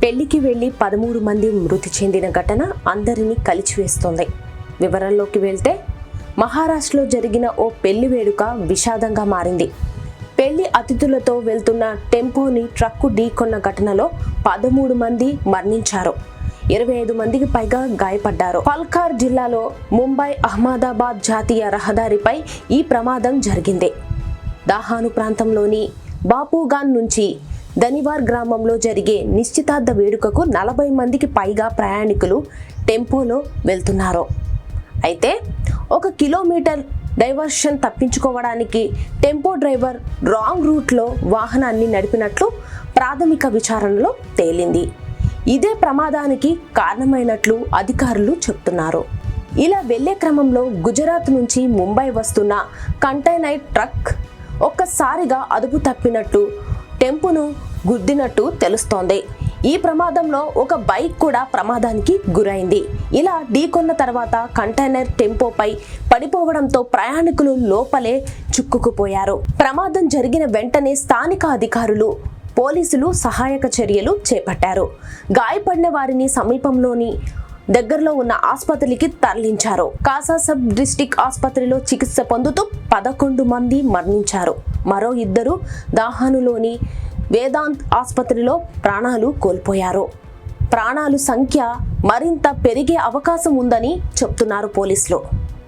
పెళ్లికి వెళ్లి 13 మంది మృతి చెందిన ఘటన అందరినీ కలిచివేస్తోంది. వివరాల్లోకి వెళ్తే మహారాష్ట్రలో జరిగిన ఓ పెళ్లి వేడుక విషాదంగా మారింది. పెళ్లి అతిథులతో వెళ్తున్న టెంపోని ట్రక్కు ఢీకొన్న ఘటనలో 13 మంది మరణించారు. 25 మందికి పైగా గాయపడ్డారు. పాల్ఘర్ జిల్లాలో ముంబై అహ్మదాబాద్ జాతీయ రహదారిపై ఈ ప్రమాదం జరిగింది. దాహాను ప్రాంతంలోని బాపుగాన్ నుంచి దనివార్ గ్రామంలో జరిగే నిశ్చితార్థ వేడుకకు 40 మందికి పైగా ప్రయాణికులు టెంపోలో వెళ్తున్నారు. అయితే 1 కిలోమీటర్ డైవర్షన్ తప్పించుకోవడానికి టెంపో డ్రైవర్ రాంగ్ రూట్లో వాహనాన్ని నడిపినట్లు ప్రాథమిక విచారణలో తేలింది. ఇదే ప్రమాదానికి కారణమైనట్లు అధికారులు చెప్తున్నారు. ఇలా వెళ్లే క్రమంలో గుజరాత్ నుంచి ముంబై వస్తున్న కంటైనర్ ట్రక్ ఒక్కసారిగా అదుపు తప్పినట్టు టెంపోను గుద్దినట్టు తెలుస్తోంది. ఈ ప్రమాదంలో ఒక బైక్ కూడా ప్రమాదానికి గురైంది. ఇలా ఢీకొన్న తర్వాత కంటైనర్ టెంపోపై పడిపోవడంతో ప్రయాణికులు లోపలే చిక్కుకుపోయారు. ప్రమాదం జరిగిన వెంటనే స్థానిక అధికారులు, పోలీసులు సహాయక చర్యలు చేపట్టారు. గాయపడిన వారిని సమీపంలోని దగ్గరలో ఉన్న ఆసుపత్రికి తరలించారు. కాసా సబ్ డిస్టిక్ ఆసుపత్రిలో చికిత్స పొందుతూ 11 మంది మరణించారు. మరో 2 దాహానులోని వేదాంత్ ఆసుపత్రిలో ప్రాణాలు కోల్పోయారు. ప్రాణాలు సంఖ్య మరింత పెరిగే అవకాశం ఉందని చెప్తున్నారు పోలీసులు.